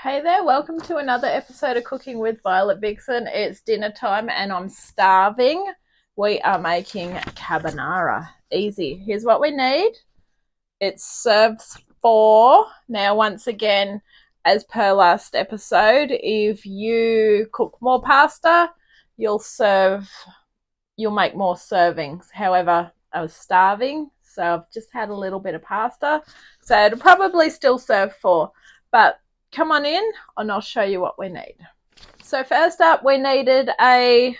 Hey there, welcome to another episode of Cooking with Violet Vixen. It's dinner time and I'm starving. We are making carbonara. Easy. Here's what we need. It serves four. Now, once again, as per last episode, if you cook more pasta, you'll make more servings. However, I was starving, so I've just had a little bit of pasta. So it'll probably still serve four, but come on in and I'll show you what we need. So first up, we needed a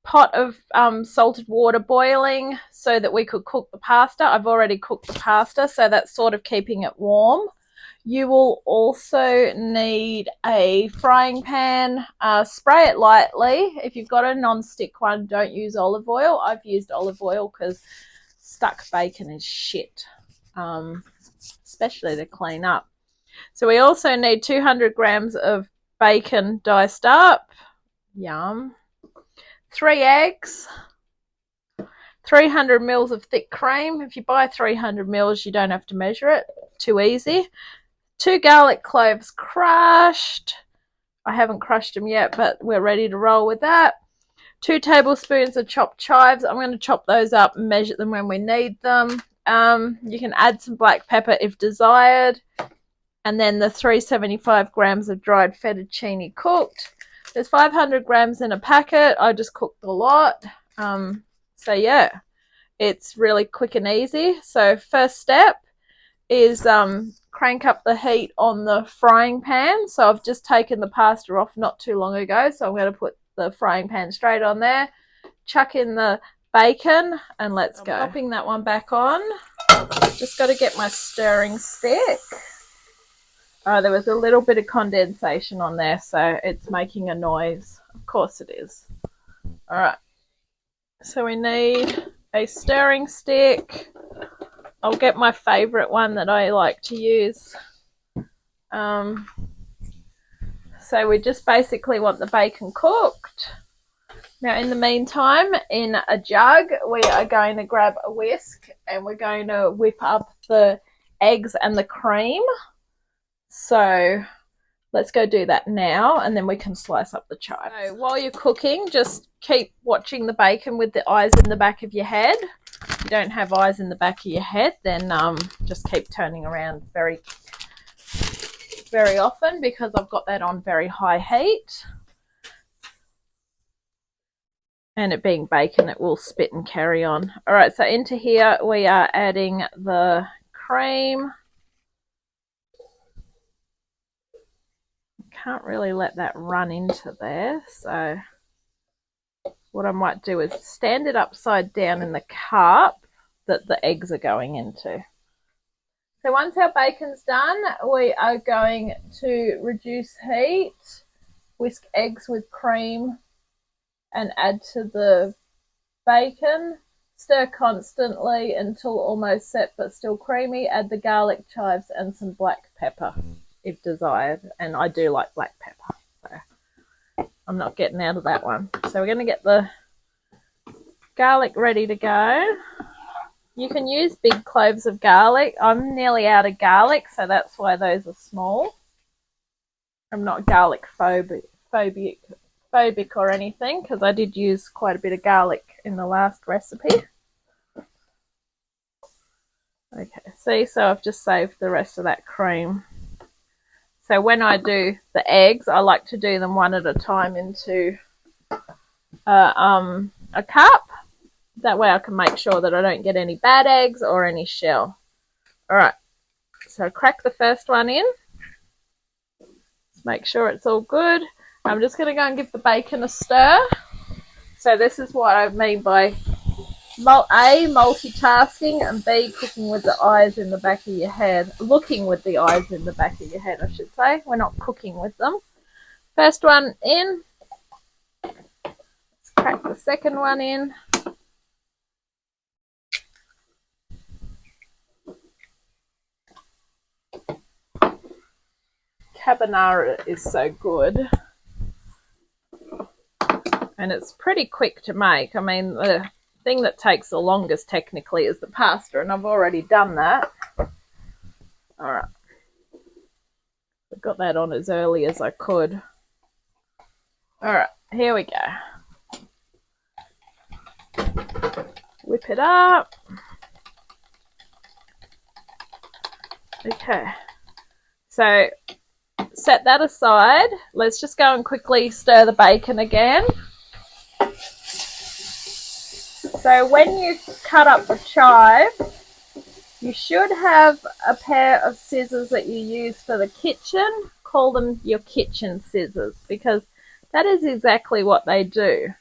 pot of salted water boiling so that we could cook the pasta. I've already cooked the pasta, so that's sort of keeping it warm. You will also need a frying pan. Spray it lightly. If you've got a non-stick one, don't use olive oil. I've used olive oil because stuck bacon is shit, especially to clean up. So we also need 200 grams of bacon diced up. Yum. 3 eggs. 300 mils of thick cream. If you buy 300 mils, you don't have to measure it. Too easy. 2 garlic cloves crushed. I haven't crushed them yet, but we're ready to roll with that. 2 tablespoons of chopped chives. I'm going to chop those up and measure them when we need them. You can add some black pepper if desired. And then the 375 grams of dried fettuccine cooked. There's 500 grams in a packet. I just cooked a lot. So yeah, it's really quick and easy. So first step is crank up the heat on the frying pan. So I've just taken the pasta off not too long ago. So I'm going to put the frying pan straight on there. Chuck in the bacon and let's go. Popping that one back on. Just got to get my stirring stick. There was a little bit of condensation on there, so it's making a noise. Of course it is. All right. So we need a stirring stick. I'll get my favourite one that I like to use. So we just basically want the bacon cooked. Now, in the meantime, in a jug, we are going to grab a whisk and we're going to whip up the eggs and the cream. So let's go do that now and then we can slice up the chives. So while you're cooking, just keep watching the bacon with the eyes in the back of your head. If you don't have eyes in the back of your head, then just keep turning around very, very often because I've got that on very high heat. And it being bacon, it will spit and carry on. All right, so into here we are adding the cream. Can't really let that run into there, so what I might do is stand it upside down in the cup that the eggs are going into. So once our bacon's done, we are going to reduce heat, whisk eggs with cream and add to the bacon. Stir constantly until almost set but still creamy. Add the garlic chives and some black pepper if desired, and I do like black pepper, so I'm not getting out of that one. So we're going to get the garlic ready to go. You can use big cloves of garlic. I'm nearly out of garlic, so that's why those are small. I'm not garlic phobic or anything because I did use quite a bit of garlic in the last recipe. Okay, see, so I've just saved the rest of that cream. So when I do the eggs, I like to do them one at a time into a cup. That way I can make sure that I don't get any bad eggs or any shell. All right, so crack the first one in. Make sure it's all good. I'm just going to go and give the bacon a stir. So this is what I mean by A, multitasking, and B, cooking with the eyes in the back of your head. Looking with the eyes in the back of your head, I should say. We're not cooking with them. First one in. Let's crack the second one in. Carbonara is so good. And it's pretty quick to make. I mean, the thing that takes the longest technically is the pasta, and I've already done that. All right. got that on as early as I could. Alright, here we go. Whip it up. Okay, so set that aside. Let's just go and quickly stir the bacon again. So when you cut up the chives, you should have a pair of scissors that you use for the kitchen. Call them your kitchen scissors, because that is exactly what they do.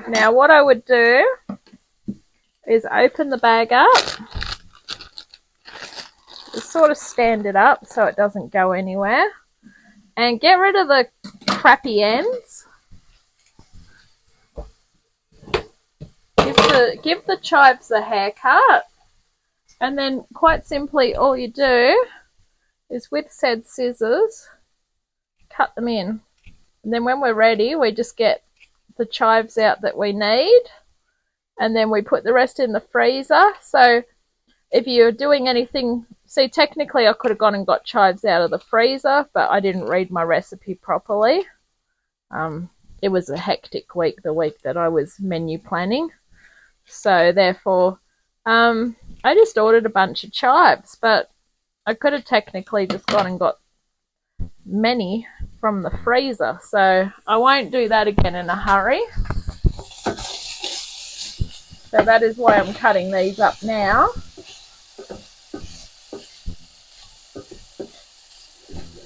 Now what I would do is open the bag up. Just sort of stand it up so it doesn't go anywhere. And get rid of the crappy ends. Give the chives a haircut. And then quite simply all you do is with said scissors, cut them in. And then when we're ready, we just get the chives out that we need. And then we put the rest in the freezer. So if you're doing anything, see, technically I could have gone and got chives out of the freezer, but I didn't read my recipe properly. It was a hectic week, the week that I was menu planning. So therefore, I just ordered a bunch of chives, but I could have technically just gone and got many from the freezer. So I won't do that again in a hurry. So that is why I'm cutting these up now.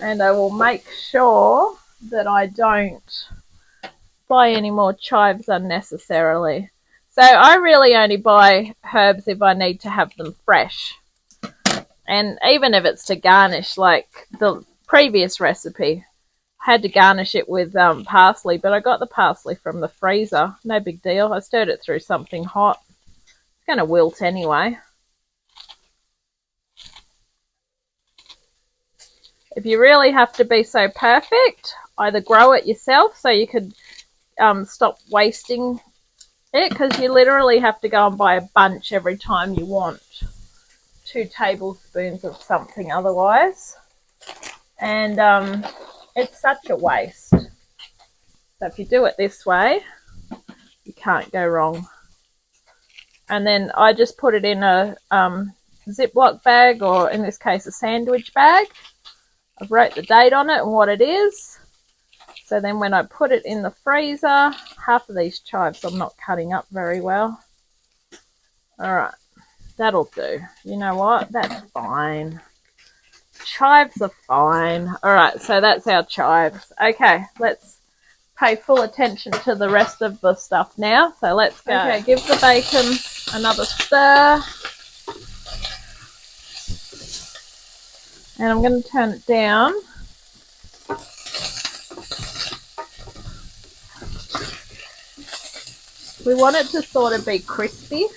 And I will make sure that I don't buy any more chives unnecessarily. So I really only buy herbs if I need to have them fresh. And even if it's to garnish, like the previous recipe, I had to garnish it with parsley, but I got the parsley from the freezer. No big deal. I stirred it through something hot. It's going to wilt anyway. If you really have to be so perfect, either grow it yourself so you could stop wasting it, because you literally have to go and buy a bunch every time you want 2 tablespoons of something otherwise. And it's such a waste. So if you do it this way, you can't go wrong. And then I just put it in a Ziploc bag, or in this case a sandwich bag. I've wrote the date on it and what it is. So then when I put it in the freezer, half of these chives I'm not cutting up very well. Alright, that'll do. You know what? That's fine. Chives are fine. Alright, so that's our chives. Okay, let's pay full attention to the rest of the stuff now. So let's go. Okay, give the bacon another stir. And I'm going to turn it down. We want it to sort of be crispy.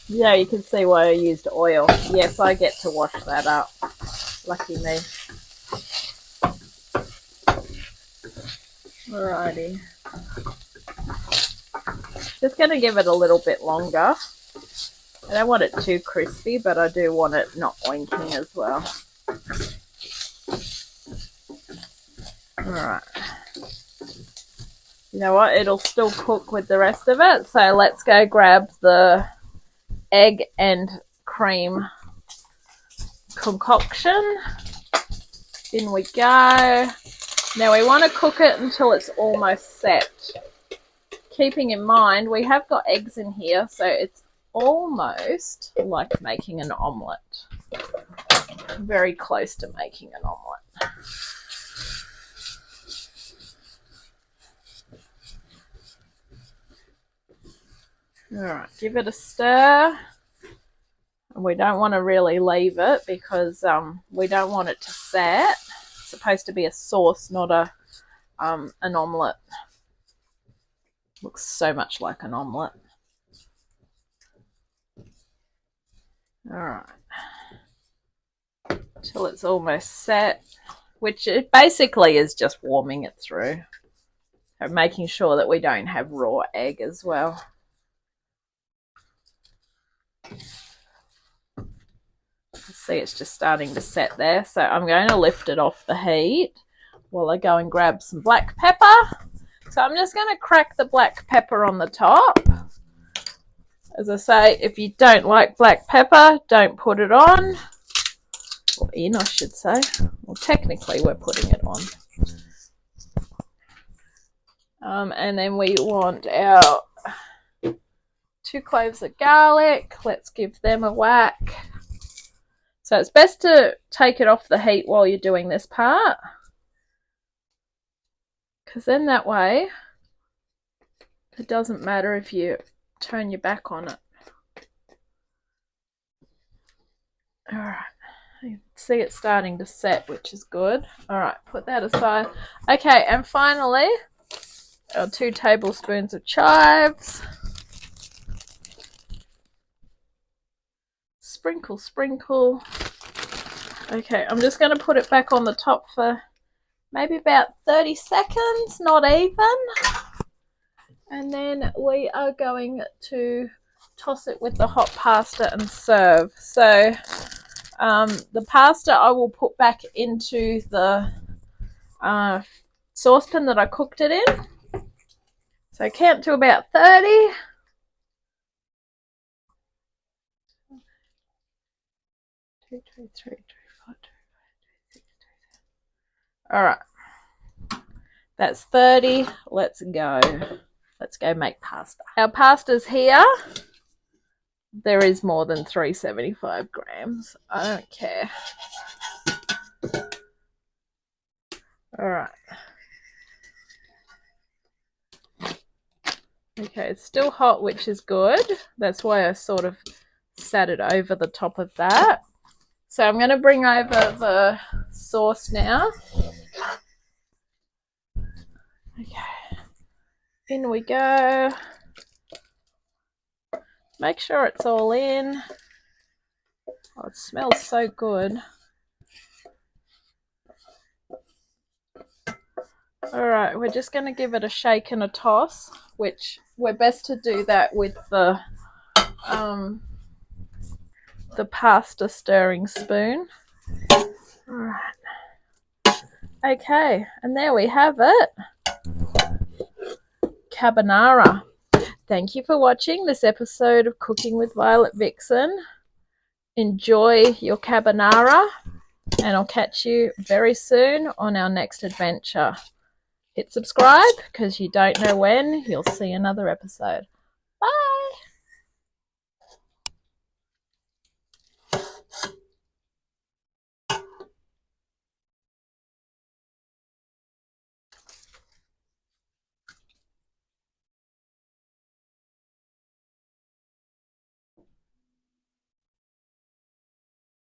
Yeah, you can see why I used oil. Yes, I get to wash that up. Lucky me. Alrighty. Just going to give it a little bit longer. I don't want it too crispy, but I do want it not oinking as well. Alright. You know what? It'll still cook with the rest of it. So let's go grab the egg and cream concoction. In we go. Now we want to cook it until it's almost set. Keeping in mind, we have got eggs in here, so it's almost like making an omelette. Very close to making an omelette. Alright, give it a stir. We don't want to really leave it because we don't want it to set. It's supposed to be a sauce, not an omelette. Looks so much like an omelette. Alright. Till it's almost set, which it basically is just warming it through. And making sure that we don't have raw egg as well. see it's just starting to set there. So I'm going to lift it off the heat while I go and grab some black pepper. So I'm just going to crack the black pepper on the top. As I say, if you don't like black pepper, don't put it on. Or in, I should say. Well, technically we're putting it on. And then we want our 2 cloves of garlic. Let's give them a whack. So it's best to take it off the heat while you're doing this part, because then that way it doesn't matter if you turn your back on it. Alright, you can see it's starting to set, which is good. Alright, put that aside. Okay, and finally, our 2 tablespoons of chives. Sprinkle, sprinkle. Okay, I'm just going to put it back on the top for maybe about 30 seconds, not even. And then we are going to toss it with the hot pasta and serve. So the pasta I will put back into the saucepan that I cooked it in. So count to about 30. Alright, that's 30. Let's go. Let's go make pasta. Our pasta's here. There is more than 375 grams. I don't care. Alright. Okay, it's still hot, which is good. That's why I sort of sat it over the top of that. So I'm going to bring over the sauce now. Okay, in we go. Make sure it's all in. Oh, it smells so good. Alright, we're just going to give it a shake and a toss, which we're best to do that with the pasta stirring spoon. Alright. Okay, and there we have it. Carbonara. Thank you for watching this episode of Cooking with Violet Vixen. Enjoy your carbonara, and I'll catch you very soon on our next adventure. Hit subscribe, because you don't know when you'll see another episode. Bye!